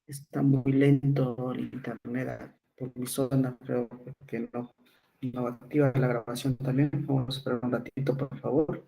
Está muy lento el internet por mi zona, creo que no activa la grabación también. Vamos a esperar un ratito, por favor.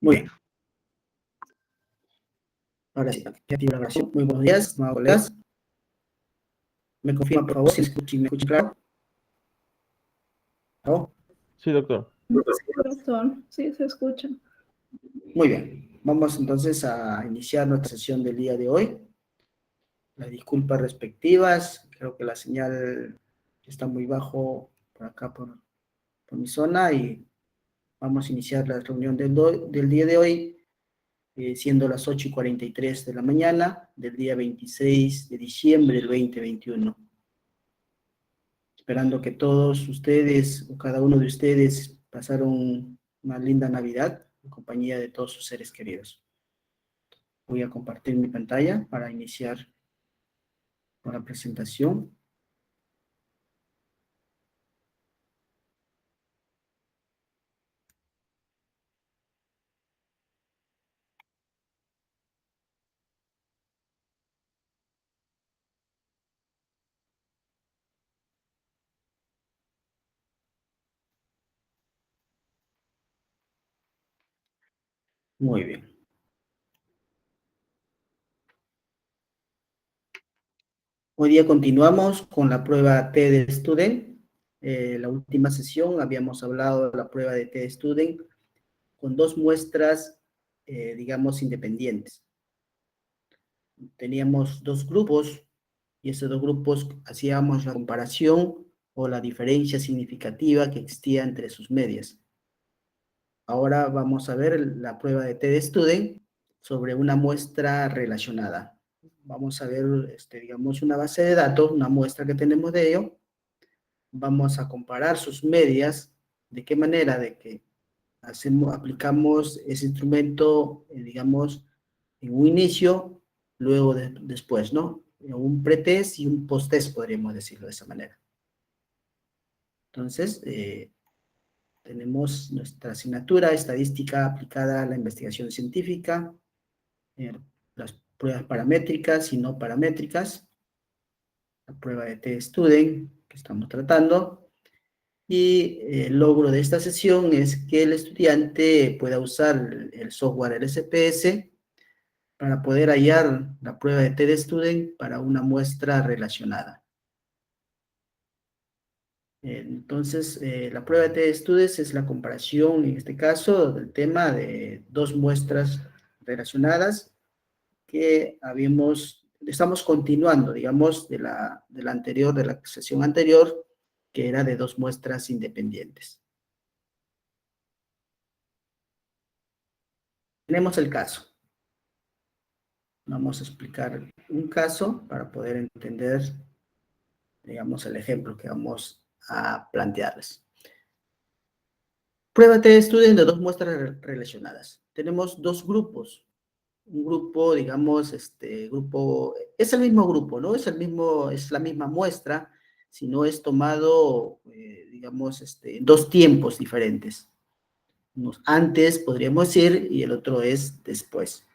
Muy bien. Ahora sí, ya activa la grabación. Muy buenos días, estimados colegas. ¿Me confirma, por favor, si me escucha claro? ¿No? Sí, doctor. Doctor, sí, se escucha. Muy bien. Vamos entonces a iniciar nuestra sesión del día de hoy. Las disculpas respectivas. Creo que la señal está muy bajo por acá, por mi zona, y vamos a iniciar la reunión del día de hoy, siendo las 8:43 de la mañana del día 26 de diciembre del 2021. Esperando que todos ustedes, o cada uno de ustedes, pasaron una linda Navidad en compañía de todos sus seres queridos. Voy a compartir mi pantalla para iniciar con la presentación. Muy bien. Hoy día continuamos con la prueba TED Student. La última sesión habíamos hablado de la prueba de TED Student con dos muestras, digamos, independientes. Teníamos dos grupos y esos dos grupos hacíamos la comparación o la diferencia significativa que existía entre sus medias. Ahora vamos a ver la prueba de TED Student sobre una muestra relacionada. Vamos a ver, digamos, una base de datos, una muestra que tenemos de ello. Vamos a comparar sus medias. ¿De qué manera? De que aplicamos ese instrumento, digamos, en un inicio, luego después, ¿no? Un pretest y un posttest, podríamos decirlo de esa manera. Entonces, tenemos nuestra asignatura, estadística aplicada a la investigación científica, las pruebas paramétricas y no paramétricas, la prueba de T-Student que estamos tratando, y el logro de esta sesión es que el estudiante pueda usar el software LSPS para poder hallar la prueba de TED Student para una muestra relacionada. Entonces, la prueba de TED Student es la comparación, en este caso, del tema de dos muestras relacionadas que estamos continuando, digamos, de la anterior, de la sesión anterior, que era de dos muestras independientes. Tenemos el caso. Vamos a explicar un caso para poder entender, digamos, el ejemplo que vamos a plantearles. Prueba de estudio de dos muestras relacionadas. Tenemos dos grupos. Un grupo, digamos, grupo, es el mismo grupo, ¿no? Es la misma muestra, si no es tomado, digamos, en dos tiempos diferentes. Unos antes, podríamos decir, y el otro es después.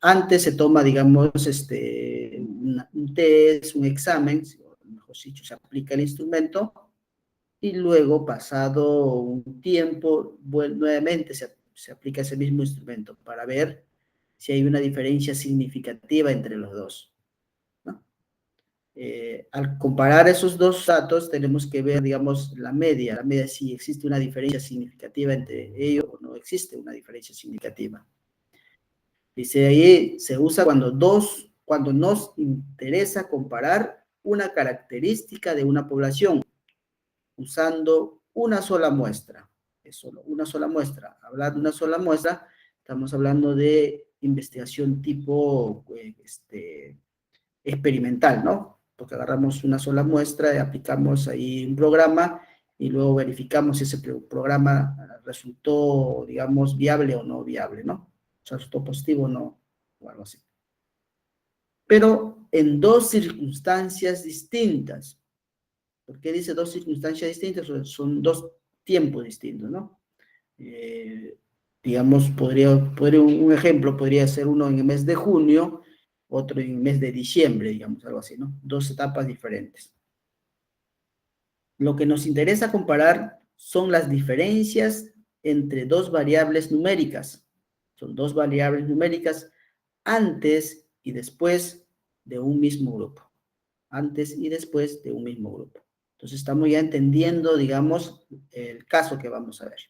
Antes se toma, digamos, un test, un examen, mejor dicho, se aplica el instrumento, y luego, pasado un tiempo, nuevamente se aplica ese mismo instrumento para ver si hay una diferencia significativa entre los dos, ¿no? Al comparar esos dos datos, tenemos que ver, digamos, la media, si existe una diferencia significativa entre ellos o no existe una diferencia significativa. Dice ahí, se usa cuando nos interesa comparar una característica de una población usando una sola muestra. Es solo una sola muestra. Hablar de una sola muestra, estamos hablando de investigación tipo experimental, ¿no? Porque agarramos una sola muestra y aplicamos ahí un programa y luego verificamos si ese programa resultó, digamos, viable o no viable, ¿no? O sea, resultó positivo o no, o algo así. Pero en dos circunstancias distintas. ¿Por qué dice dos circunstancias distintas? Son dos tiempos distintos, ¿no? Digamos, un ejemplo podría ser uno en el mes de junio, otro en el mes de diciembre, digamos, algo así, ¿no? Dos etapas diferentes. Lo que nos interesa comparar son las diferencias entre dos variables numéricas. Son dos variables numéricas antes y después de un mismo grupo. Antes y después de un mismo grupo. Entonces estamos ya entendiendo, digamos, el caso que vamos a ver.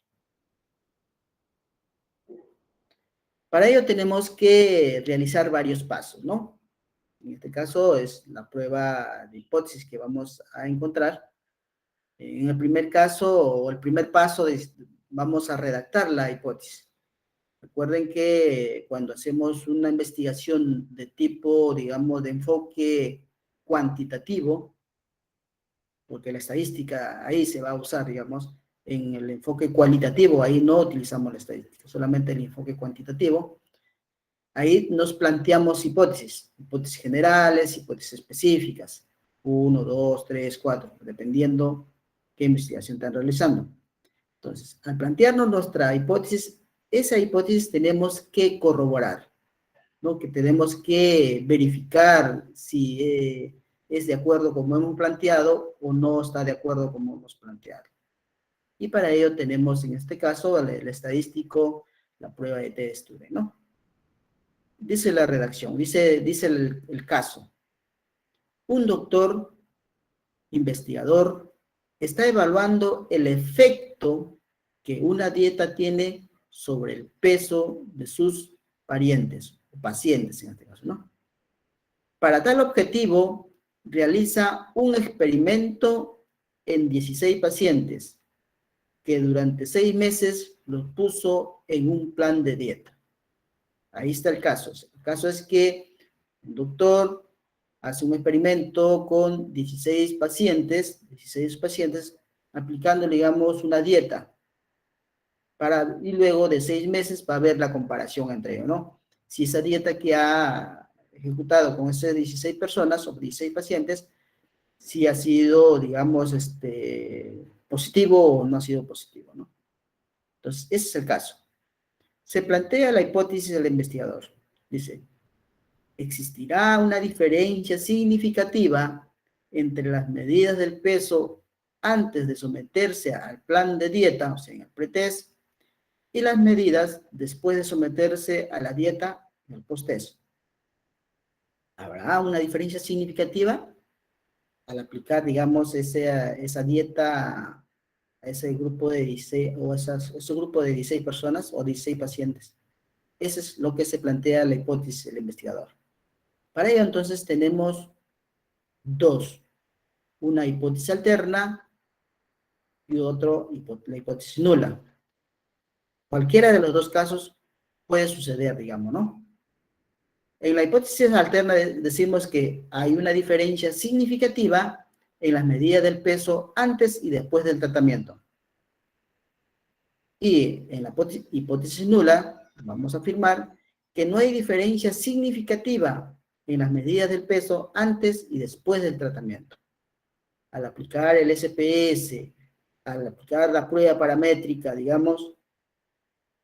Para ello tenemos que realizar varios pasos, ¿no? En este caso es la prueba de hipótesis que vamos a encontrar. En el primer caso, o el primer paso, vamos a redactar la hipótesis. Recuerden que cuando hacemos una investigación de tipo, digamos, de enfoque cuantitativo, porque la estadística ahí se va a usar, digamos, en el enfoque cualitativo, ahí no utilizamos la estadística, solamente el enfoque cuantitativo. Ahí nos planteamos hipótesis generales, hipótesis específicas, 1, 2, 3, 4, dependiendo qué investigación están realizando. Entonces, al plantearnos nuestra hipótesis, esa hipótesis tenemos que corroborar, ¿no? Que tenemos que verificar si es de acuerdo como hemos planteado o no está de acuerdo como hemos planteado. Y para ello tenemos en este caso el estadístico, la prueba de T-Sture, ¿no? Dice la redacción, dice el caso. Un doctor investigador está evaluando el efecto que una dieta tiene sobre el peso de sus parientes o pacientes en este caso, ¿no? Para tal objetivo, realiza un experimento en 16 pacientes que durante 6 meses los puso en un plan de dieta. Ahí está el caso. El caso es que el doctor hace un experimento con 16 pacientes aplicando, digamos, una dieta. Y luego de 6 meses va a ver la comparación entre ellos, ¿no? Si esa dieta que ha ejecutado con esas 16 personas o 16 pacientes, si ha sido, digamos, positivo o no ha sido positivo, ¿no? Entonces, ese es el caso. Se plantea la hipótesis del investigador. Dice, existirá una diferencia significativa entre las medidas del peso antes de someterse al plan de dieta, o sea, en el pretest, y las medidas después de someterse a la dieta en el posttest. ¿Habrá una diferencia significativa al aplicar, digamos, esa dieta a ese grupo de 16, o ese grupo de 16 personas o 16 pacientes? Eso es lo que se plantea la hipótesis del investigador. Para ello, entonces, tenemos dos. Una hipótesis alterna y la hipótesis nula. Cualquiera de los dos casos puede suceder, digamos, ¿no? En la hipótesis alterna decimos que hay una diferencia significativa en las medidas del peso antes y después del tratamiento. Y en la hipótesis nula vamos a afirmar que no hay diferencia significativa en las medidas del peso antes y después del tratamiento. Al aplicar el SPS, al aplicar la prueba paramétrica, digamos,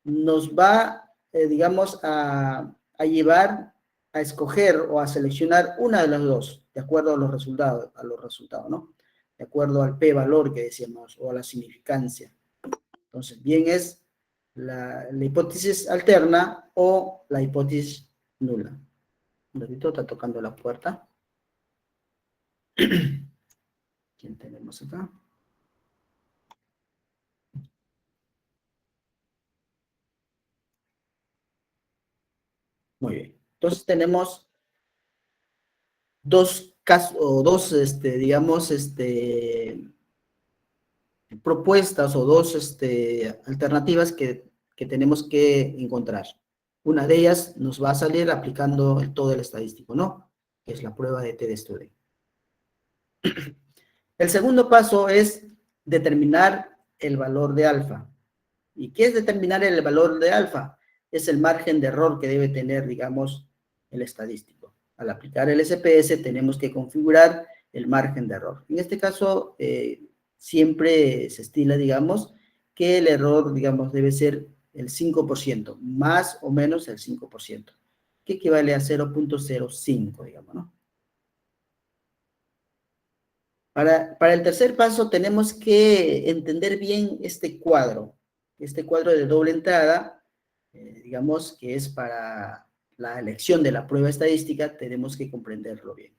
nos va, digamos, a llevar a escoger o a seleccionar una de las dos, de acuerdo a los resultados, ¿no? De acuerdo al p-valor que decíamos, o a la significancia. Entonces, bien es la hipótesis alterna o la hipótesis nula. Un ratito, está tocando la puerta. ¿Quién tenemos acá? Muy bien. Entonces tenemos dos casos, o dos, digamos, propuestas o dos alternativas que tenemos que encontrar. Una de ellas nos va a salir aplicando todo el estadístico, ¿no? Que es la prueba de t-de-Student. El segundo paso es determinar el valor de alfa. ¿Y qué es determinar el valor de alfa? Es el margen de error que debe tener, digamos, el estadístico. Al aplicar el SPS tenemos que configurar el margen de error. En este caso, siempre se estila, digamos, que el error, digamos, debe ser el 5%, más o menos el 5%, que equivale a 0.05, digamos, ¿no? Para el tercer paso tenemos que entender bien este cuadro de doble entrada, digamos que es para la elección de la prueba estadística, tenemos que comprenderlo bien.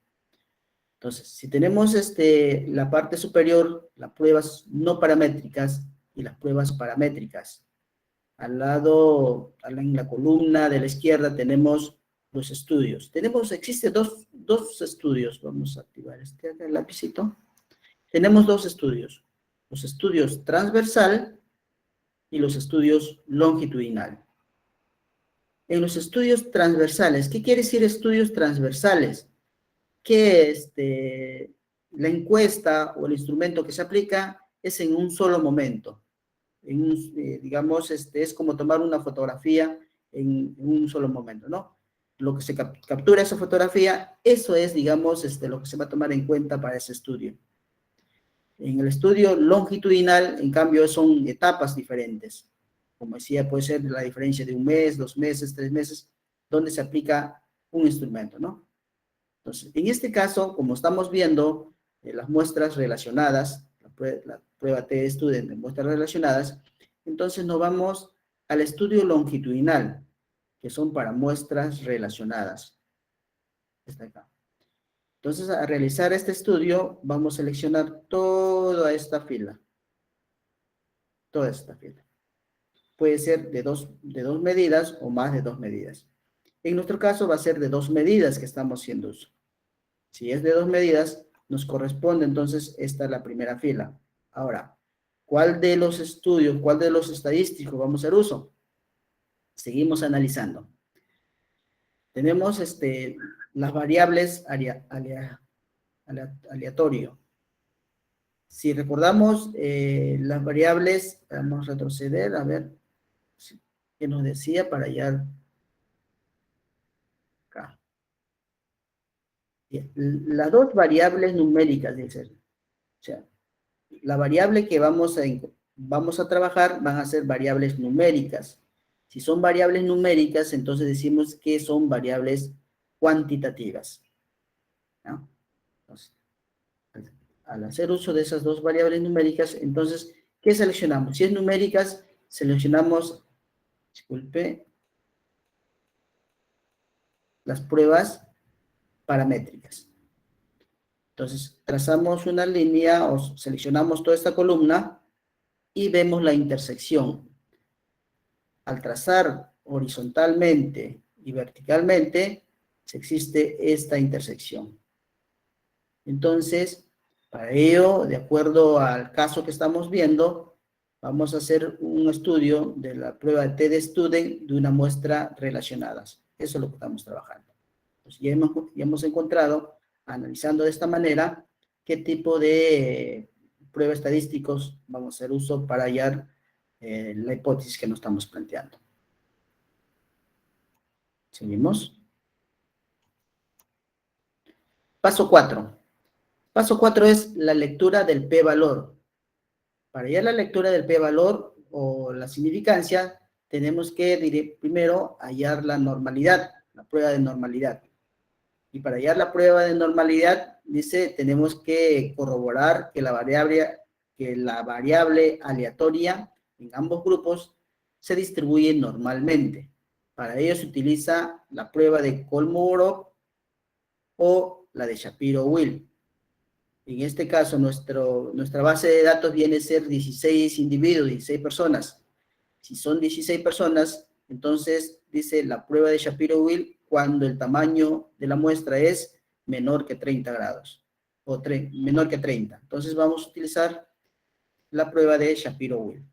Entonces, si tenemos la parte superior, las pruebas no paramétricas y las pruebas paramétricas, al lado, en la columna de la izquierda tenemos los estudios. Existen dos estudios, vamos a activar el lapicito. Tenemos dos estudios, los estudios transversal y los estudios longitudinal. En los estudios transversales, ¿qué quiere decir estudios transversales? Que la encuesta o el instrumento que se aplica es en un solo momento. Digamos, es como tomar una fotografía en un solo momento, ¿no? Lo que se captura esa fotografía, eso es, digamos, lo que se va a tomar en cuenta para ese estudio. En el estudio longitudinal, en cambio, son etapas diferentes. Como decía, puede ser la diferencia de un mes, 2 meses, 3 meses, donde se aplica un instrumento, ¿no? Entonces, en este caso, como estamos viendo, las muestras relacionadas, la prueba t-Student de muestras relacionadas, entonces nos vamos al estudio longitudinal, que son para muestras relacionadas. Está acá. Entonces, a realizar este estudio, vamos a seleccionar toda esta fila. Toda esta fila. Puede ser de dos medidas o más de 2 medidas. En nuestro caso va a ser de 2 medidas que estamos haciendo uso. Si es de 2 medidas, nos corresponde entonces esta es la primera fila. Ahora, ¿cuál de los estudios, cuál de los estadísticos vamos a hacer uso? Seguimos analizando. Tenemos las variables aleatorio. Si recordamos las variables, vamos a retroceder, a ver qué nos decía para hallar acá. Las dos variables numéricas, dice. O sea, la variable que vamos a trabajar van a ser variables numéricas. Si son variables numéricas, entonces decimos que son variables cuantitativas, ¿no? Entonces, al hacer uso de esas dos variables numéricas, entonces, ¿qué seleccionamos? Si es numéricas, seleccionamos, disculpe, las pruebas paramétricas. Entonces, trazamos una línea o seleccionamos toda esta columna y vemos la intersección. Al trazar horizontalmente y verticalmente, existe esta intersección. Entonces, para ello, de acuerdo al caso que estamos viendo, vamos a hacer un estudio de la prueba de t-de-Student de una muestra relacionadas. Eso es lo que estamos trabajando. Entonces, ya hemos encontrado, analizando de esta manera, qué tipo de prueba estadísticos vamos a hacer uso para hallar la hipótesis que nos estamos planteando. Seguimos. Paso 4. Paso 4 es la lectura del p-valor. Para hallar la lectura del p-valor o la significancia, tenemos que primero hallar la normalidad, la prueba de normalidad. Y para hallar la prueba de normalidad, dice, tenemos que corroborar que la variable aleatoria en ambos grupos se distribuye normalmente. Para ello se utiliza la prueba de Kolmogorov o la de Shapiro-Wilk. En este caso, nuestra base de datos viene a ser 16 individuos, 16 personas. Si son 16 personas, entonces dice la prueba de Shapiro-Wilk cuando el tamaño de la muestra es menor que 30 grados, o menor que 30. Entonces vamos a utilizar la prueba de Shapiro-Wilk.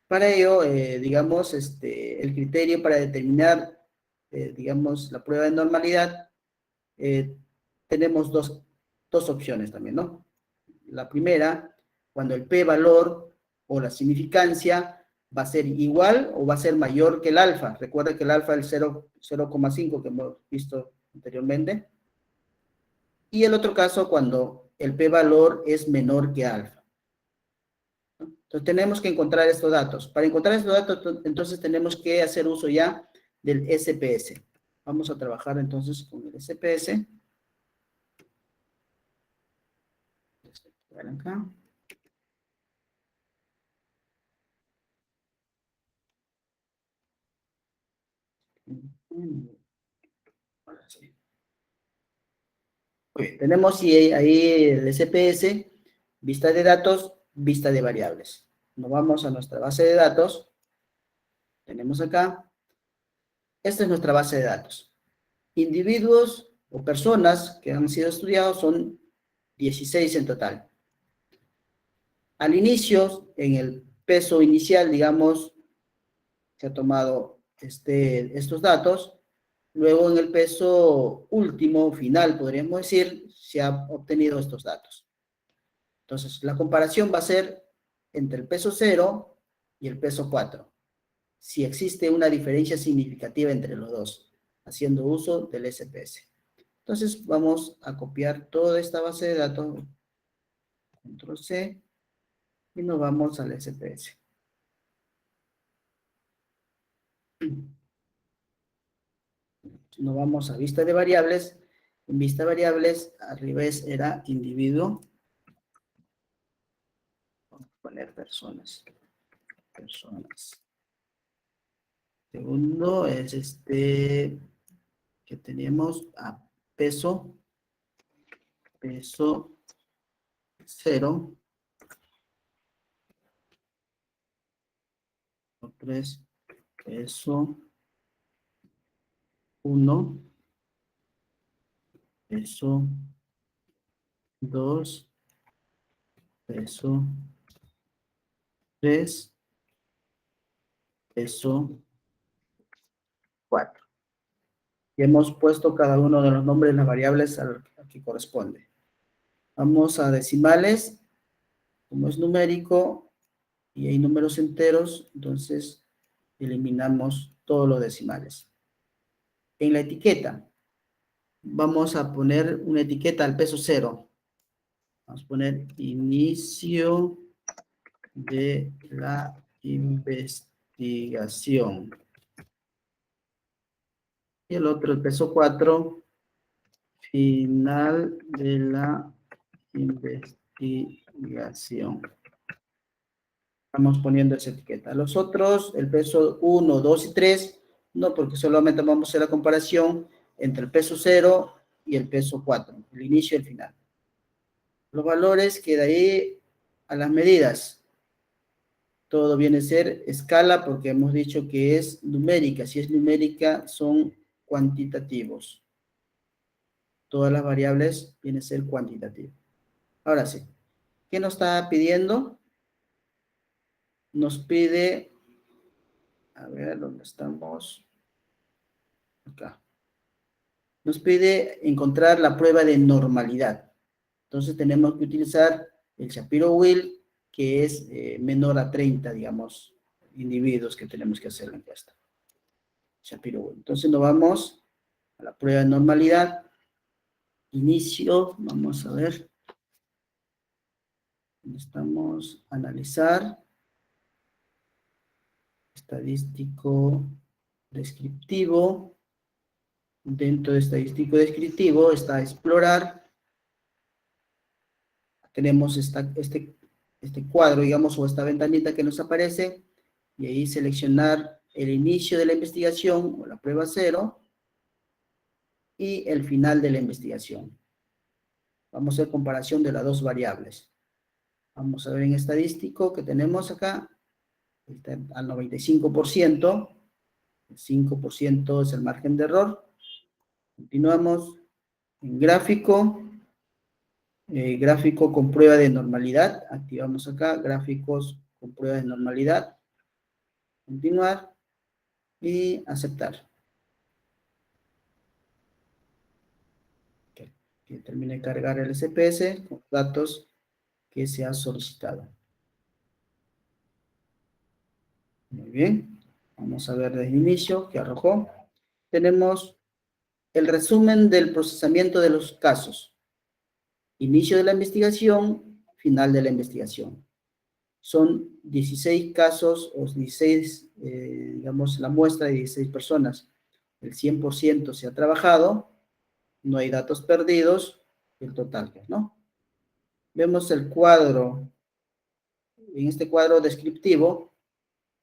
Para ello, digamos, el criterio para determinar, digamos, la prueba de normalidad, tenemos dos opciones también, ¿no? La primera, cuando el p-valor o la significancia va a ser igual o va a ser mayor que el alfa. Recuerda que el alfa es el 0,5 que hemos visto anteriormente. Y el otro caso, cuando el p-valor es menor que alfa. Entonces tenemos que encontrar estos datos. Para encontrar estos datos, entonces tenemos que hacer uso ya del SPS. Vamos a trabajar entonces con el SPS. Acá. Ahora sí. Muy bien, tenemos ahí el SPS, vista de datos, vista de variables. Nos vamos a nuestra base de datos. Tenemos acá. Esta es nuestra base de datos. Individuos o personas que han sido estudiados son 16 en total. Al inicio, en el peso inicial, digamos, se ha tomado estos datos. Luego, en el peso último, final, podríamos decir, se han obtenido estos datos. Entonces, la comparación va a ser entre el peso 0 y el peso 4. Si existe una diferencia significativa entre los dos, haciendo uso del SPS. Entonces, vamos a copiar toda esta base de datos, control C, y nos vamos al SPS. Nos vamos a vista de variables. En vista de variables, arriba era individuo. Vamos a poner personas. Personas. Segundo es que teníamos a peso. Peso 0. 3. Peso 1. Peso 2. Peso 3. Peso 4. Y hemos puesto cada uno de los nombres de las variables al que corresponde. Vamos a decimales. Como es numérico y hay números enteros, entonces eliminamos todos los decimales. En la etiqueta, vamos a poner una etiqueta al peso 0. Vamos a poner inicio de la investigación. Y el otro, el peso 4, final de la investigación. Estamos poniendo esa etiqueta. Los otros, el peso 1, 2 y 3, no, porque solamente vamos a hacer la comparación entre el peso 0 y el peso 4, el inicio y el final. Los valores que de ahí a las medidas. Todo viene a ser escala porque hemos dicho que es numérica. Si es numérica, son cuantitativos. Todas las variables vienen a ser cuantitativas. Ahora sí. ¿Qué nos está pidiendo? Nos pide, a ver, ¿dónde estamos? Acá. Nos pide encontrar la prueba de normalidad. Entonces tenemos que utilizar el Shapiro-Wilk, que es menor a 30, digamos, individuos que tenemos que hacer la encuesta. Shapiro-Wilk. Entonces nos vamos a la prueba de normalidad. Inicio, vamos a ver. Estamos analizar. Estadístico descriptivo. Dentro de estadístico descriptivo está explorar. Tenemos este cuadro, digamos, o esta ventanita que nos aparece. Y ahí seleccionar el inicio de la investigación, o la prueba 0. Y el final de la investigación. Vamos a hacer comparación de las dos variables. Vamos a ver en estadístico que tenemos acá. Está al 95%. El 5% es el margen de error. Continuamos en gráfico. Gráfico con prueba de normalidad. Activamos acá, gráficos con prueba de normalidad. Continuar y aceptar. Que termine de cargar el SPS con los datos que se ha solicitado. Muy bien. Vamos a ver desde el inicio que arrojó. Tenemos el resumen del procesamiento de los casos. Inicio de la investigación, final de la investigación. Son 16 casos, o 16, digamos, la muestra de 16 personas. El 100% se ha trabajado, no hay datos perdidos, el total, ¿no? Vemos el cuadro, en este cuadro descriptivo,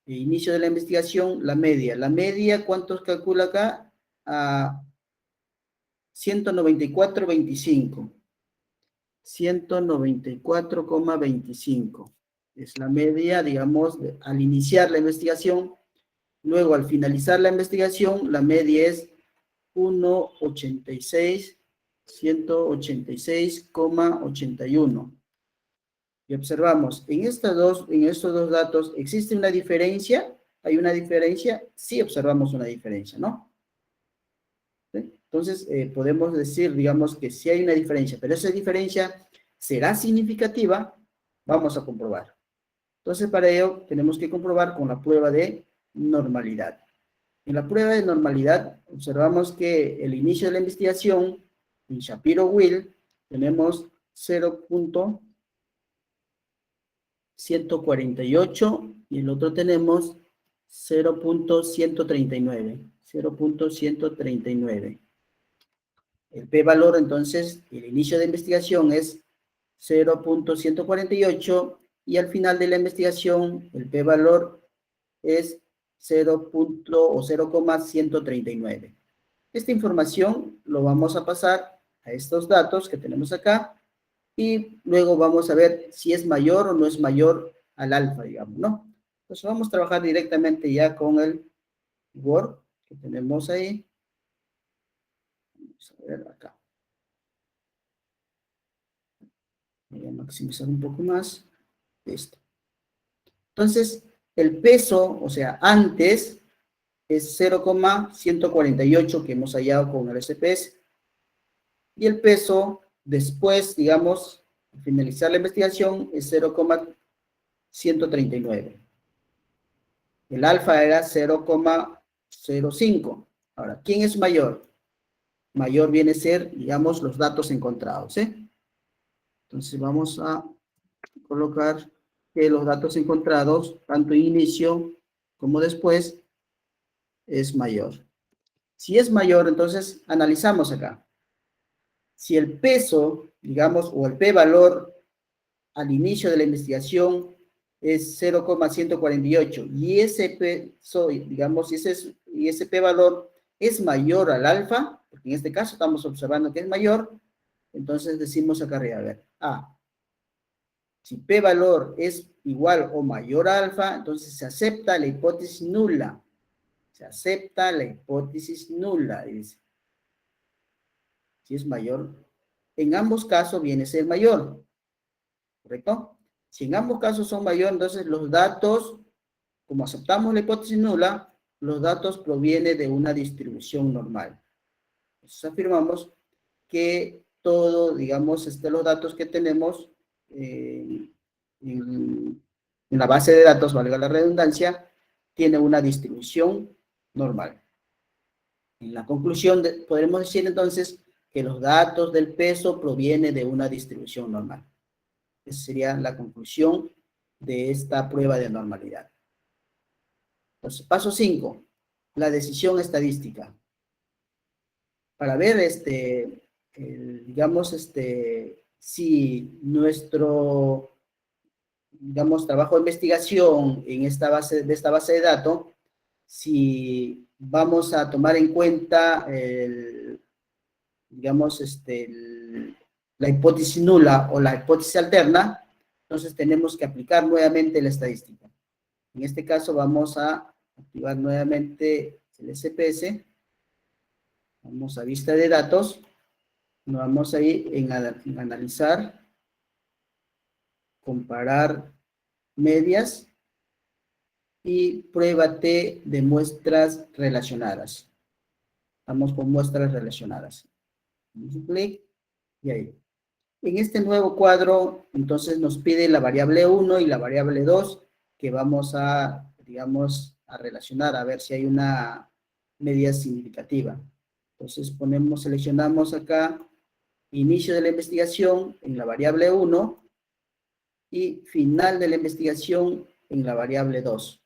el inicio de la investigación, la media. La media, ¿cuántos calcula acá? A 194,25. 194,25. Es la media, digamos, al iniciar la investigación. Luego, al finalizar la investigación, la media es 1,86, 186,81. Y observamos, en estos dos datos, ¿existe una diferencia? ¿Hay una diferencia? Sí observamos una diferencia, ¿no? ¿Sí? Entonces, podemos decir, digamos, que sí hay una diferencia, pero esa diferencia será significativa, vamos a comprobar. Entonces, para ello, tenemos que comprobar con la prueba de normalidad. En la prueba de normalidad, observamos que el inicio de la investigación, en Shapiro-Will, tenemos 0.148 y el otro tenemos 0.139. 0.139. El p-valor, entonces, el inicio de investigación es 0.148 y al final de la investigación el p-valor es 0,139. Esta información lo vamos a pasar a estos datos que tenemos acá y luego vamos a ver si es mayor o no es mayor al alfa, digamos, ¿no? Entonces vamos a trabajar directamente ya con el Word que tenemos ahí. Vamos a ver acá. Voy a maximizar un poco más. Listo. Entonces, el peso, o sea, antes es 0,148 que hemos hallado con el SPS. Y el peso después, digamos, al finalizar la investigación, es 0,139. El alfa era 0,05. Ahora, ¿quién es mayor? Mayor viene a ser, digamos, los datos encontrados, ¿eh? Entonces vamos a colocar que los datos encontrados, tanto inicio como después, es mayor. Si es mayor, entonces analizamos acá. Si el peso, digamos, o el p-valor al inicio de la investigación es 0,148 y ese peso, digamos, y ese p-valor es mayor al alfa, porque en este caso estamos observando que es mayor, entonces decimos acá arriba, a ver, si p-valor es igual o mayor a alfa, entonces se acepta la hipótesis nula. Se acepta la hipótesis nula, dice. Si es mayor, en ambos casos viene a ser mayor, ¿correcto? Si en ambos casos son mayor, entonces los datos, como aceptamos la hipótesis nula, los datos provienen de una distribución normal. Entonces afirmamos que todo, digamos, los datos que tenemos en la base de datos, valga la redundancia, tiene una distribución normal. En la conclusión, podremos decir entonces que los datos del peso provienen de una distribución normal. Esa sería la conclusión de esta prueba de normalidad. Entonces, paso 5, la decisión estadística. Para ver, digamos, si nuestro, digamos, trabajo de investigación en esta base de datos, si vamos a tomar en cuenta, digamos, la hipótesis nula o la hipótesis alterna, entonces tenemos que aplicar nuevamente la estadística. En este caso vamos a activar nuevamente el SPS. Vamos a vista de datos. Nos vamos a ir en analizar, comparar medias y prueba T de muestras relacionadas. Vamos con muestras relacionadas. Damos un clic y ahí. En este nuevo cuadro, entonces nos pide la variable 1 y la variable 2 que vamos a, digamos, a relacionar, a ver si hay una medida significativa. Entonces seleccionamos acá inicio de la investigación en la variable 1 y final de la investigación en la variable 2.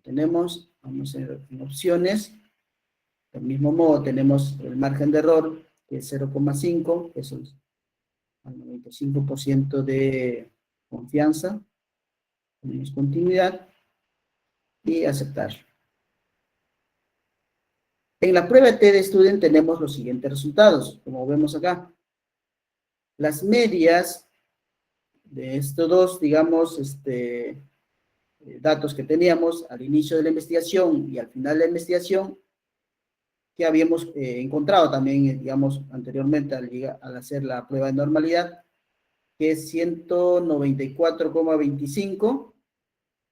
Tenemos, vamos a ver en opciones, del mismo modo tenemos el margen de error, que es 0,5, eso es al 95% de confianza, tenemos continuidad y aceptar. En la prueba T de Student tenemos los siguientes resultados, como vemos acá. Las medias de estos dos, digamos, datos que teníamos al inicio de la investigación y al final de la investigación, que habíamos encontrado también, digamos, anteriormente al hacer la prueba de normalidad, que es 194,25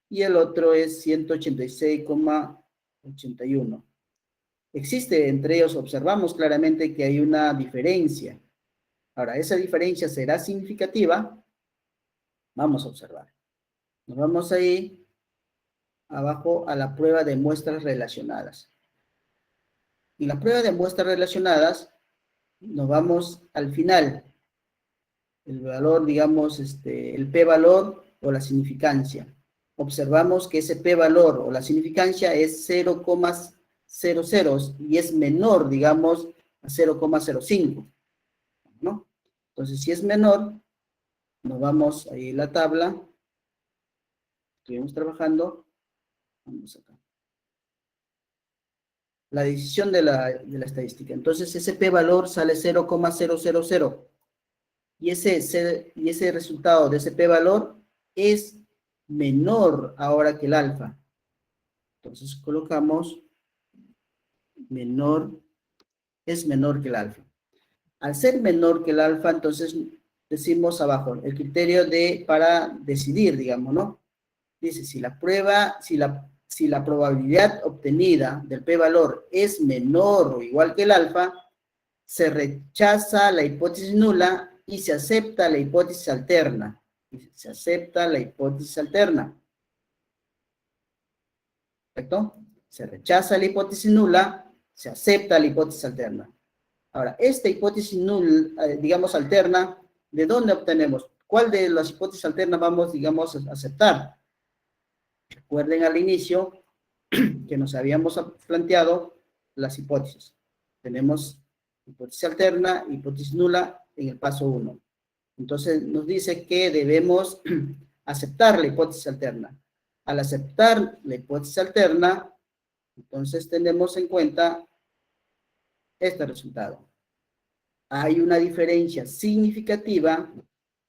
y el otro es 186,81. Existe entre ellos, observamos claramente que hay una diferencia. Ahora, ¿esa diferencia será significativa? Vamos a observar. Nos vamos a ir abajo a la prueba de muestras relacionadas. En la prueba de muestras relacionadas, nos vamos al final. El valor, digamos, el p-valor o la significancia. Observamos que ese p-valor o la significancia es 0,00 y es menor, digamos, a 0,05, ¿no? Entonces, si es menor, nos vamos ahí en la tabla, estuvimos trabajando, vamos acá. La decisión de la estadística. Entonces, ese p-valor sale 0,000. Y ese resultado de ese p-valor es menor ahora que el alfa. Entonces colocamos menor, es menor que el alfa. Al ser menor que el alfa, entonces decimos abajo, el criterio para decidir, digamos, ¿no? Dice, si la probabilidad obtenida del p-valor es menor o igual que el alfa, se rechaza la hipótesis nula y se acepta la hipótesis alterna. Se acepta la hipótesis alterna. ¿Correcto? Se rechaza la hipótesis nula, se acepta la hipótesis alterna. Ahora, esta hipótesis nula, digamos, alterna, ¿de dónde obtenemos? ¿Cuál de las hipótesis alternas vamos, digamos, a aceptar? Recuerden al inicio que nos habíamos planteado las hipótesis. Tenemos hipótesis alterna, hipótesis nula en el paso 1. Entonces nos dice que debemos aceptar la hipótesis alterna. Al aceptar la hipótesis alterna, entonces tenemos en cuenta este resultado. Hay una diferencia significativa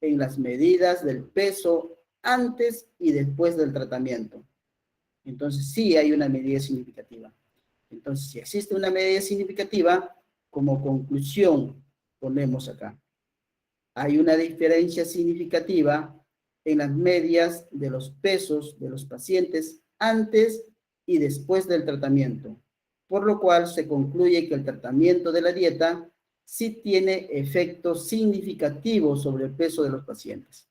en las medidas del peso antes y después del tratamiento. Entonces sí hay una medida significativa. Entonces, si existe una medida significativa, como conclusión ponemos acá. Hay una diferencia significativa en las medias de los pesos de los pacientes antes y después del tratamiento, por lo cual se concluye que el tratamiento de la dieta sí tiene efectos significativos sobre el peso de los pacientes.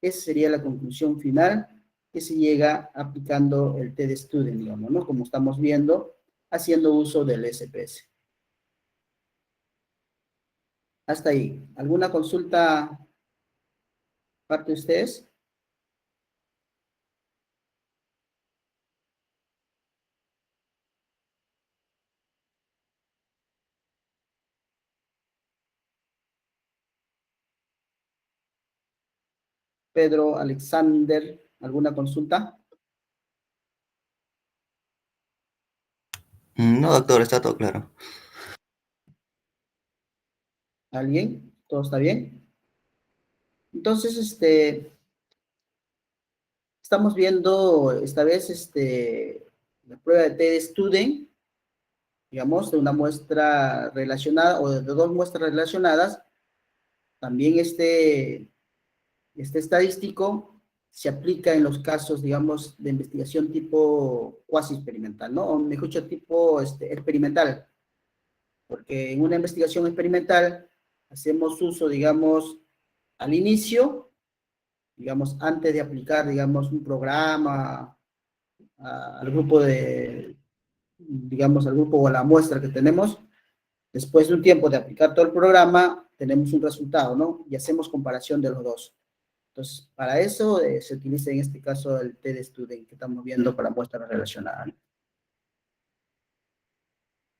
Esa sería la conclusión final que se llega aplicando el TED Student, digamos, ¿no? Como estamos viendo, haciendo uso del SPS. Hasta ahí. ¿Alguna consulta parte de ustedes? Pedro, Alexander, ¿alguna consulta? No, doctor, está todo claro. ¿Alguien? ¿Todo está bien? Entonces, estamos viendo esta vez, La prueba de T-Student, digamos, de una muestra relacionada o de dos muestras relacionadas, también este estadístico se aplica en los casos, digamos, de investigación tipo cuasi experimental, ¿no? O mejor dicho, tipo experimental, porque en una investigación experimental hacemos uso, digamos, al inicio, digamos, antes de aplicar, digamos, un programa al grupo digamos, al grupo o a la muestra que tenemos, después de un tiempo de aplicar todo el programa, tenemos un resultado, ¿no? Y hacemos comparación de los dos. Entonces, para eso se utiliza en este caso el T-Student que estamos viendo para muestras relacionadas.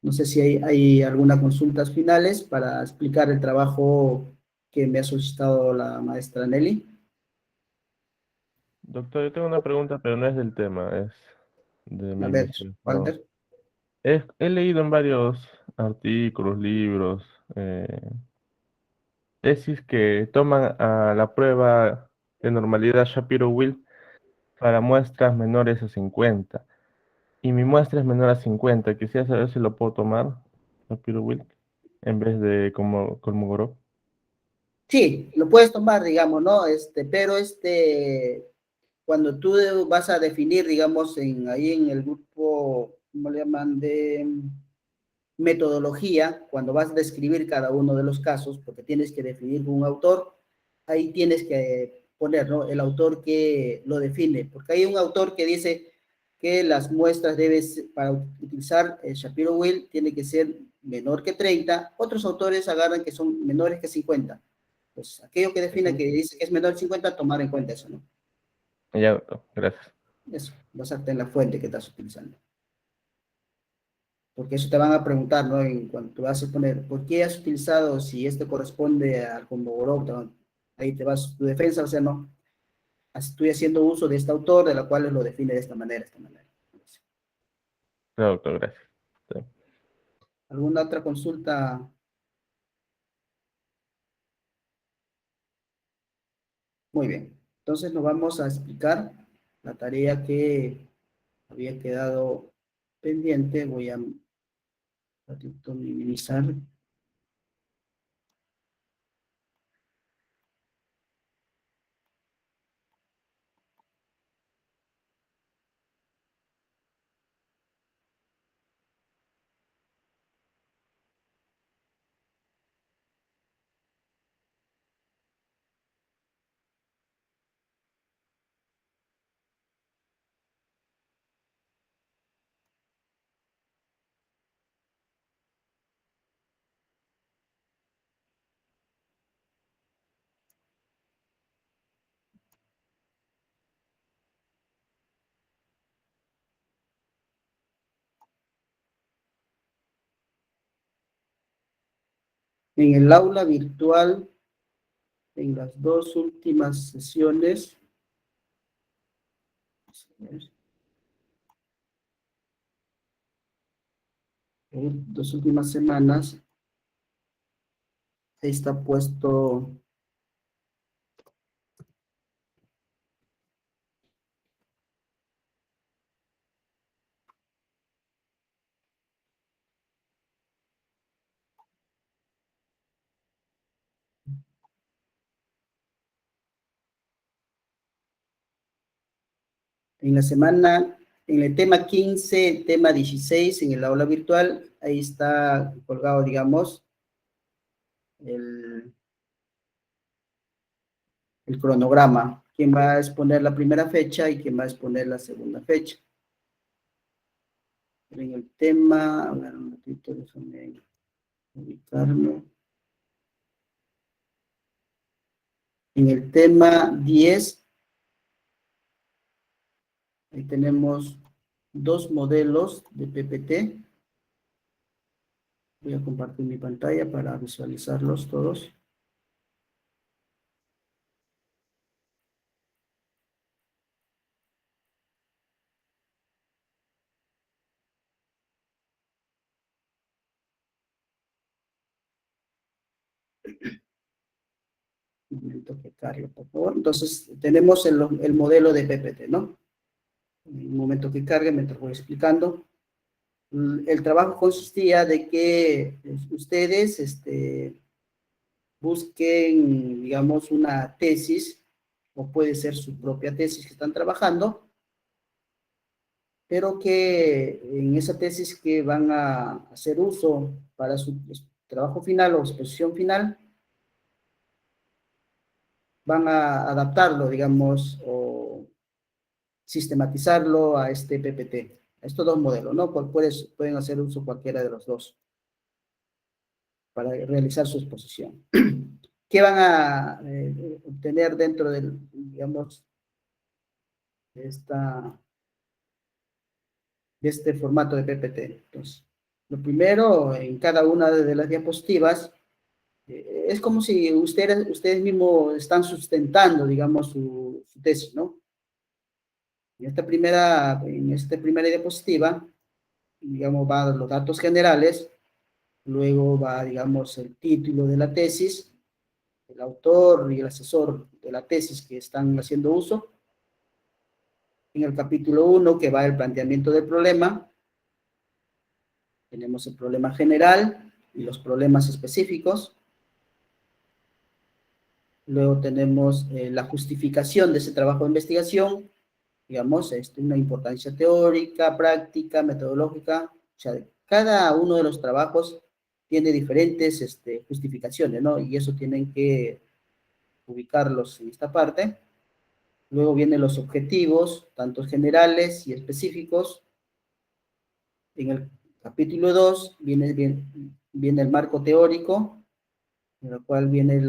No sé si hay algunas consultas finales para explicar el trabajo que me ha solicitado la maestra Nelly. Doctor, yo tengo una pregunta, pero no es del tema, es de mi A ver, investigación. Walter. He leído en varios artículos, libros, tesis que toman a la prueba de normalidad Shapiro-Wilk para muestras menores a 50. Y mi muestra es menor a 50. Quisiera saber si lo puedo tomar, Shapiro-Wilk, en vez de como Kolmogorov. Sí, lo puedes tomar, digamos, ¿no? Pero cuando tú vas a definir, digamos, ahí en el grupo, ¿cómo le llaman? De metodología, cuando vas a describir cada uno de los casos, porque tienes que definir un autor, ahí tienes que poner, ¿no? El autor que lo define, porque hay un autor que dice que las muestras para utilizar el Shapiro-Wilk, tiene que ser menor que 30, otros autores agarran que son menores que 50. Pues aquello que define que dice que es menor de 50, tomar en cuenta eso, ¿no? Ya, doctor, gracias. Eso, basarte en la fuente que estás utilizando. Porque eso te van a preguntar, ¿no? En cuanto vas a poner, ¿por qué has utilizado si esto corresponde al Kolmogorov? Ahí te vas, tu defensa, o sea, no, estoy haciendo uso de este autor, de la cual lo define de esta manera, esta manera. No, doctor, gracias. Sí. ¿Alguna otra consulta? Muy bien. Entonces nos vamos a explicar la tarea que había quedado pendiente. Voy a un ratito minimizar. En el aula virtual, en las dos últimas sesiones, dos últimas semanas, está puesto en la semana, en el tema 15, el tema 16, en el aula virtual, ahí está colgado, digamos, el, el cronograma, quién va a exponer la primera fecha y quién va a exponer la segunda fecha. En el tema, a ver, un ratito, déjame ubicarme. En el tema 10, ahí tenemos dos modelos de PPT. Voy a compartir mi pantalla para visualizarlos todos. Un momento que cargue, por favor. Entonces, tenemos el modelo de PPT, ¿no? En un momento que cargue, mientras voy explicando. El trabajo consistía de que ustedes busquen, digamos, una tesis, o puede ser su propia tesis que están trabajando, pero que en esa tesis que van a hacer uso para su trabajo final o exposición final, van a adaptarlo, digamos, o sistematizarlo a este PPT, a estos dos modelos, ¿no? Pueden hacer uso cualquiera de los dos para realizar su exposición. ¿Qué van a obtener dentro del, digamos, de este formato de PPT? Entonces, lo primero, en cada una de las diapositivas, es como si ustedes mismos están sustentando, digamos, su tesis, ¿no? En esta primera diapositiva, digamos, van los datos generales, luego va, digamos, el título de la tesis, el autor y el asesor de la tesis que están haciendo uso. En el capítulo 1, que va el planteamiento del problema, tenemos el problema general y los problemas específicos. Luego tenemos la justificación de ese trabajo de investigación, digamos, una importancia teórica, práctica, metodológica. O sea, cada uno de los trabajos tiene diferentes justificaciones, ¿no? Y eso tienen que ubicarlos en esta parte. Luego vienen los objetivos, tanto generales y específicos. En el capítulo 2 viene el marco teórico, en el cual viene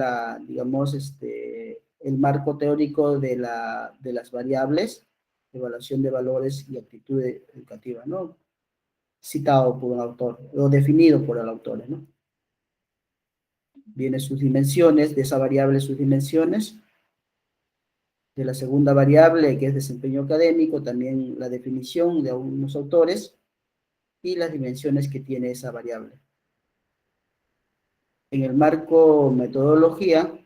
digamos, el marco teórico de las variables, evaluación de valores y actitud educativa, ¿no? Citado por un autor, o definido por el autor, ¿no? Vienen sus dimensiones, de esa variable sus dimensiones. De la segunda variable, que es desempeño académico, también la definición de algunos autores y las dimensiones que tiene esa variable. En el marco metodología,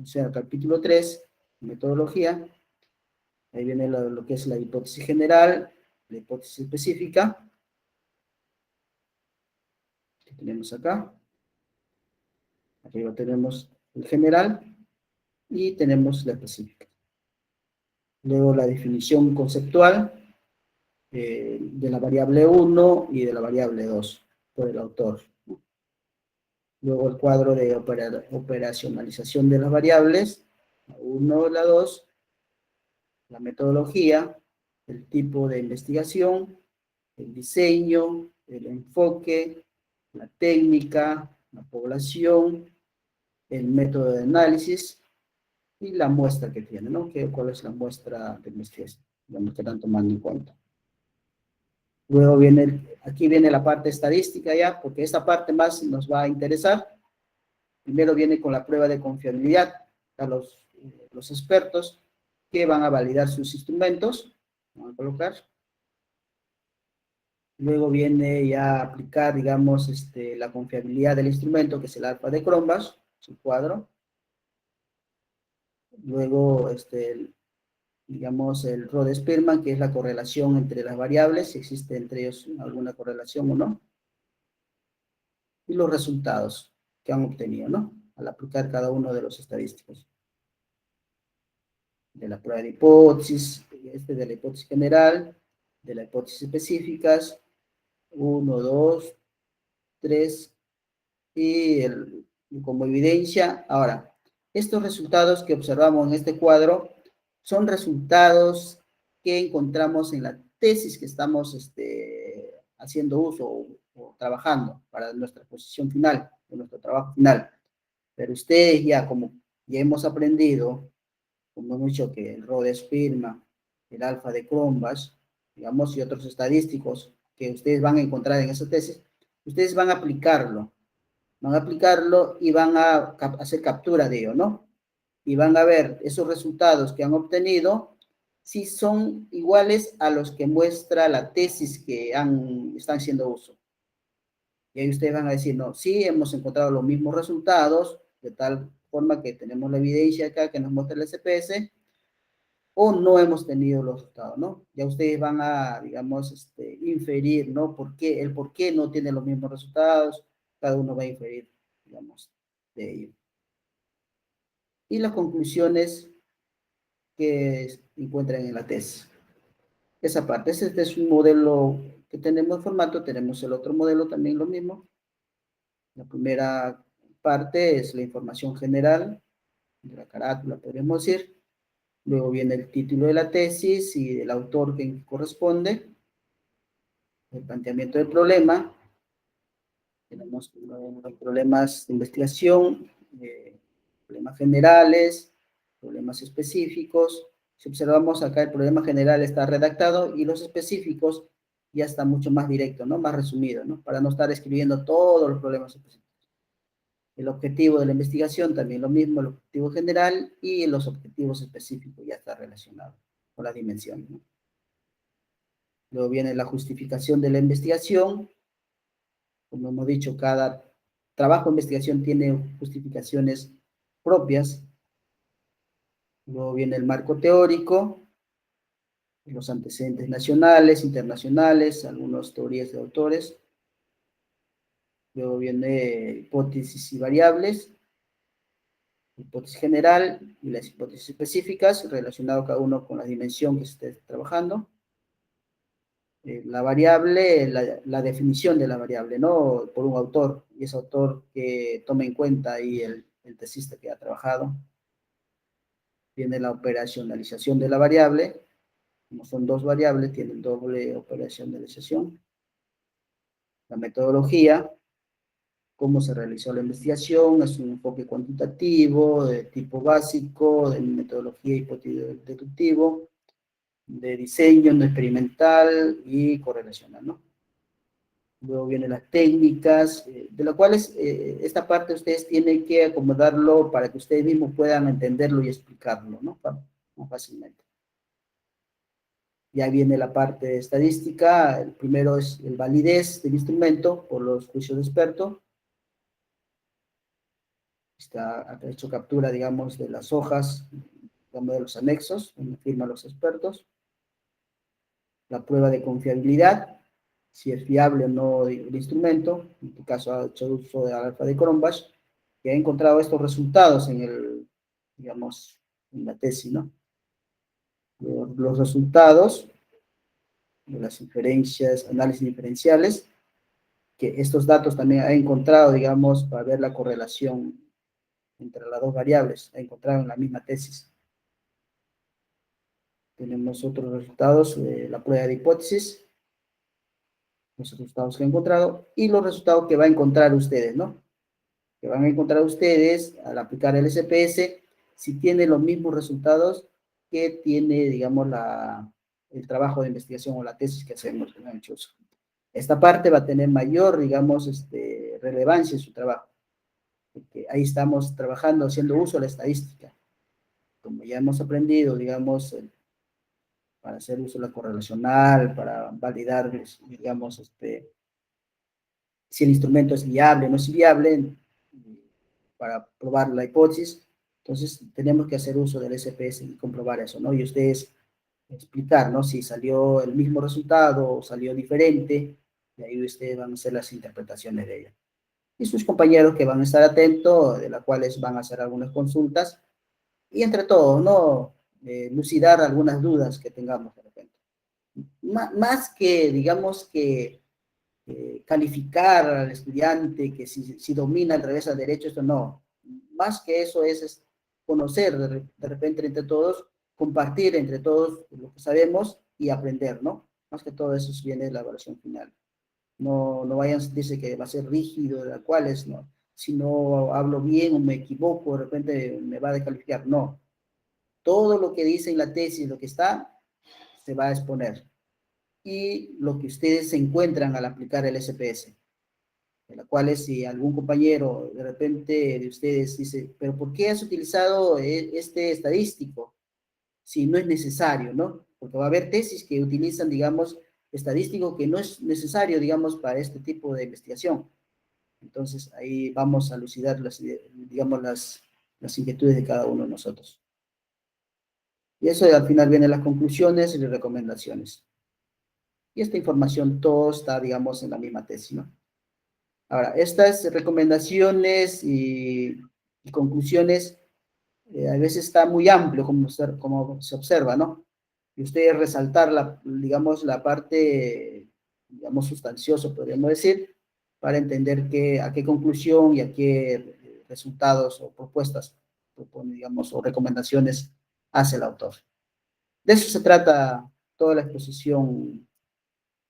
o sea, capítulo 3, metodología, ahí viene lo que es la hipótesis general, la hipótesis específica, que tenemos acá. Arriba tenemos el general y tenemos la específica. Luego la definición conceptual de la variable 1 y de la variable 2 por el autor. Luego el cuadro de operacionalización de las variables, la 1, la 2, la metodología, el tipo de investigación, el diseño, el enfoque, la técnica, la población, el método de análisis y la muestra que tiene, ¿no? ¿Cuál es la muestra de investigación? Lo que están tomando en cuenta. Luego aquí viene la parte estadística ya, porque esta parte más nos va a interesar. Primero viene con la prueba de confiabilidad a los expertos que van a validar sus instrumentos. Vamos a colocar. Luego viene ya a aplicar, digamos, la confiabilidad del instrumento, que es el alfa de Cronbach, su cuadro. Luego, digamos, el Rode-Spearman, que es la correlación entre las variables, si existe entre ellos alguna correlación o no. Y los resultados que han obtenido, ¿no? Al aplicar cada uno de los estadísticos. De la prueba de hipótesis, de la hipótesis general, de las hipótesis específicas, 1, 2, 3, y como evidencia. Ahora, estos resultados que observamos en este cuadro son resultados que encontramos en la tesis que estamos haciendo uso o trabajando para nuestra exposición final, de nuestro trabajo final. Pero ustedes ya, como ya hemos aprendido, como hemos dicho que el Rode-Spearman, el alfa de Cronbach, digamos, y otros estadísticos que ustedes van a encontrar en esa tesis, ustedes van a aplicarlo y van a hacer captura de ello, ¿no? Y van a ver esos resultados que han obtenido, si son iguales a los que muestra la tesis que están haciendo uso. Y ahí ustedes van a decir, no, sí, hemos encontrado los mismos resultados, de tal forma que tenemos la evidencia acá que nos muestra el SPS, o no hemos tenido los resultados, ¿no? Ya ustedes van a, digamos, inferir, ¿no? El por qué no tiene los mismos resultados, cada uno va a inferir, digamos, de ello. Y las conclusiones que encuentran en la tesis. Esa parte, este es un modelo que tenemos en formato, tenemos el otro modelo también lo mismo. La primera parte es la información general, de la carátula, podríamos decir. Luego viene el título de la tesis y el autor que corresponde, el planteamiento del problema. Tenemos los problemas de investigación, problemas generales, problemas específicos. Si observamos acá, el problema general está redactado y los específicos ya está mucho más directo, ¿no? Más resumido, ¿no? Para no estar escribiendo todos los problemas específicos. El objetivo de la investigación también lo mismo, el objetivo general y los objetivos específicos ya está relacionado con la dimensión, ¿no? Luego viene la justificación de la investigación. Como hemos dicho, cada trabajo de investigación tiene justificaciones propias. Luego viene el marco teórico, los antecedentes nacionales, internacionales, algunas teorías de autores. Luego viene hipótesis y variables, hipótesis general y las hipótesis específicas, relacionado cada uno con la dimensión que se esté trabajando. La variable, la definición de la variable, ¿no? Por un autor, y ese autor que tome en cuenta ahí el tesista que ha trabajado. Viene la operacionalización de la variable, como son dos variables, tienen doble operacionalización. La metodología, cómo se realizó la investigación, es un enfoque cuantitativo, de tipo básico, de metodología hipotético-deductivo, de diseño no experimental y correlacional, ¿no? Luego vienen las técnicas, de las cuales esta parte ustedes tienen que acomodarlo para que ustedes mismos puedan entenderlo y explicarlo, ¿no? Más fácilmente. Ya viene la parte de estadística, el primero es el validez del instrumento por los juicios de experto. Está hecho captura, digamos, de las hojas, digamos, de los anexos, donde firman los expertos. La prueba de confiabilidad, si es fiable o no el instrumento, en este caso ha hecho uso de alfa de Cronbach, que ha encontrado estos resultados en el, digamos, en la tesis, ¿no? Los resultados de las inferencias, análisis diferenciales, que estos datos también ha encontrado, digamos, para ver la correlación entre las dos variables, ha encontrado en la misma tesis. Tenemos otros resultados de la prueba de hipótesis, los resultados que ha encontrado, y los resultados que va a encontrar ustedes, ¿no? Que van a encontrar ustedes al aplicar el SPS, si tiene los mismos resultados que tiene, digamos, el trabajo de investigación o la tesis que hacemos en el uso. Esta parte va a tener mayor, digamos, relevancia en su trabajo, porque ahí estamos trabajando, haciendo uso de la estadística. Como ya hemos aprendido, digamos, para hacer uso de la correlacional, para validar, digamos, si el instrumento es viable o no es viable, para probar la hipótesis. Entonces, tenemos que hacer uso del SPS y comprobar eso, ¿no? Y ustedes explicar, ¿no? Si salió el mismo resultado o salió diferente, y ahí ustedes van a hacer las interpretaciones de ella. Y sus compañeros que van a estar atentos, de las cuales van a hacer algunas consultas, y entre todos, ¿no? Lucidar algunas dudas que tengamos de repente. Más que, digamos, que calificar al estudiante, que si domina al revés al derecho, esto no. Más que eso es conocer de repente entre todos, compartir entre todos lo que sabemos y aprender, ¿no? Más que todo eso viene de la evaluación final. No vayan a sentirse que va a ser rígido, de la cual es, ¿no? Si no hablo bien o me equivoco, de repente me va a descalificar. No. Todo lo que dice en la tesis, lo que está, se va a exponer. Y lo que ustedes se encuentran al aplicar el SPS, de la cual si algún compañero de repente de ustedes dice, pero ¿por qué has utilizado este estadístico? Si no es necesario, ¿no? Porque va a haber tesis que utilizan, digamos, estadístico que no es necesario, digamos, para este tipo de investigación. Entonces, ahí vamos a lucidar, digamos, las inquietudes de cada uno de nosotros. Y eso al final vienen las conclusiones y las recomendaciones. Y esta información todo está, digamos, en la misma tesis, ¿no? Ahora, estas recomendaciones y conclusiones a veces está muy amplio, como se observa, ¿no? Y ustedes resaltar, digamos, la parte, digamos, sustanciosa, podríamos decir, para entender a qué conclusión y a qué resultados o propuestas propone, digamos, o recomendaciones hace el autor. De eso se trata toda la exposición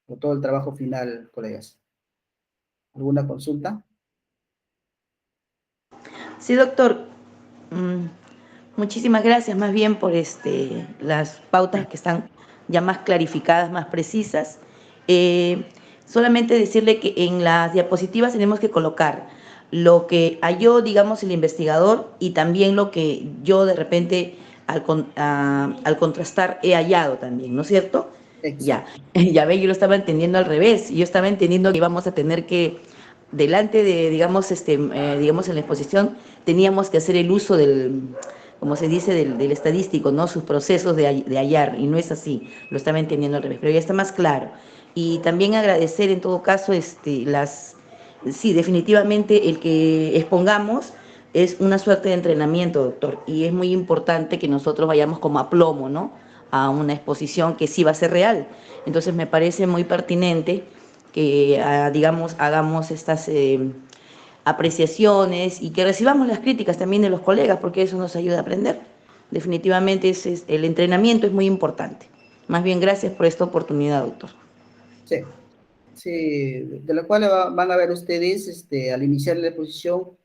o todo el trabajo final, colegas. ¿Alguna consulta? Sí, doctor. Muchísimas gracias más bien por las pautas que están ya más clarificadas, más precisas. Solamente decirle que en las diapositivas tenemos que colocar lo que halló, digamos, el investigador y también lo que yo de repente al contrastar he hallado también, ¿no es cierto? Ya, Exacto. ya ve, yo lo estaba entendiendo al revés. Yo estaba entendiendo que íbamos a tener que, delante de, digamos, digamos, en la exposición, teníamos que hacer el uso del, como se dice, del estadístico, ¿no? Sus procesos de hallar, y no es así, lo estaba entendiendo al revés, pero ya está más claro. Y también agradecer en todo caso sí, definitivamente el que expongamos es una suerte de entrenamiento, doctor, y es muy importante que nosotros vayamos como a plomo, ¿no? A una exposición que sí va a ser real. Entonces me parece muy pertinente que, digamos, hagamos estas apreciaciones y que recibamos las críticas también de los colegas, porque eso nos ayuda a aprender. Definitivamente el entrenamiento es muy importante. Más bien, gracias por esta oportunidad, doctor. Sí. Sí, de la cual van a ver ustedes al iniciar la exposición,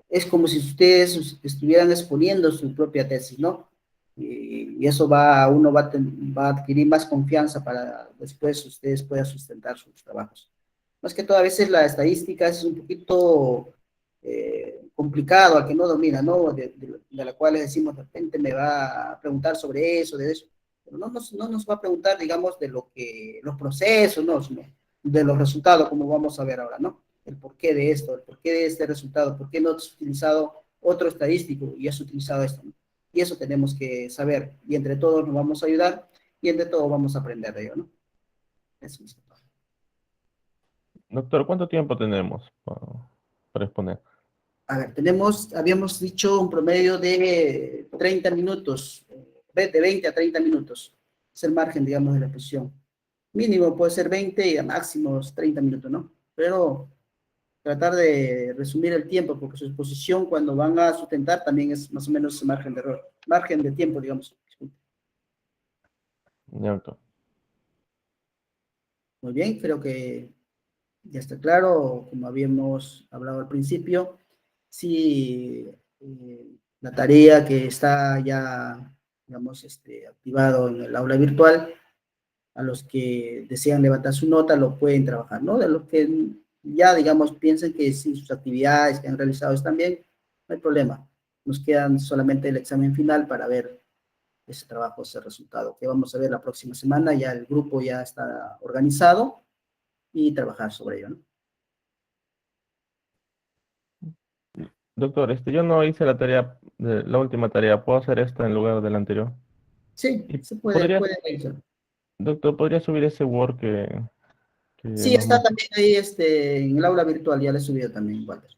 es como si ustedes estuvieran exponiendo su propia tesis, ¿no? Y eso uno va a adquirir más confianza para después ustedes puedan sustentar sus trabajos. Más que todo, a veces la estadística es un poquito complicado al que no domina, ¿no? De la cual le decimos, de repente me va a preguntar sobre eso, de eso. Pero no nos va a preguntar, digamos, de los procesos, ¿no? Sino de los resultados, como vamos a ver ahora, ¿no? El porqué de esto, el porqué de este resultado, por qué no has utilizado otro estadístico y has utilizado esto, ¿no? Y eso tenemos que saber, y entre todos nos vamos a ayudar, y entre todos vamos a aprender de ello, ¿no? Eso es. Doctor, ¿cuánto tiempo tenemos para exponer? A ver, habíamos dicho un promedio de 30 minutos, de 20 a 30 minutos. Es el margen, digamos, de la exposición. Mínimo puede ser 20 y a máximos 30 minutos, ¿no? Pero tratar de resumir el tiempo, porque su exposición cuando van a sustentar también es más o menos ese margen de error. Margen de tiempo, digamos. Ya, doctor. Muy bien, creo que ya está claro, como habíamos hablado al principio. Sí, la tarea que está ya, digamos, activado en el aula virtual, a los que desean levantar su nota lo pueden trabajar, ¿no? De los que ya, digamos, piensen que si sus actividades que han realizado están bien, no hay problema. Nos quedan solamente el examen final para ver ese trabajo, ese resultado, que vamos a ver la próxima semana. Ya el grupo ya está organizado y trabajar sobre ello, ¿no? Doctor, yo no hice la última tarea. ¿Puedo hacer esta en lugar de la anterior? Sí, Y se puede realizar. doctor, ¿podría subir ese Word que Sí, nos está muestra? también ahí en el aula virtual, ya le he subido también, Walter.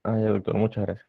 Ah, ya, doctor, muchas gracias.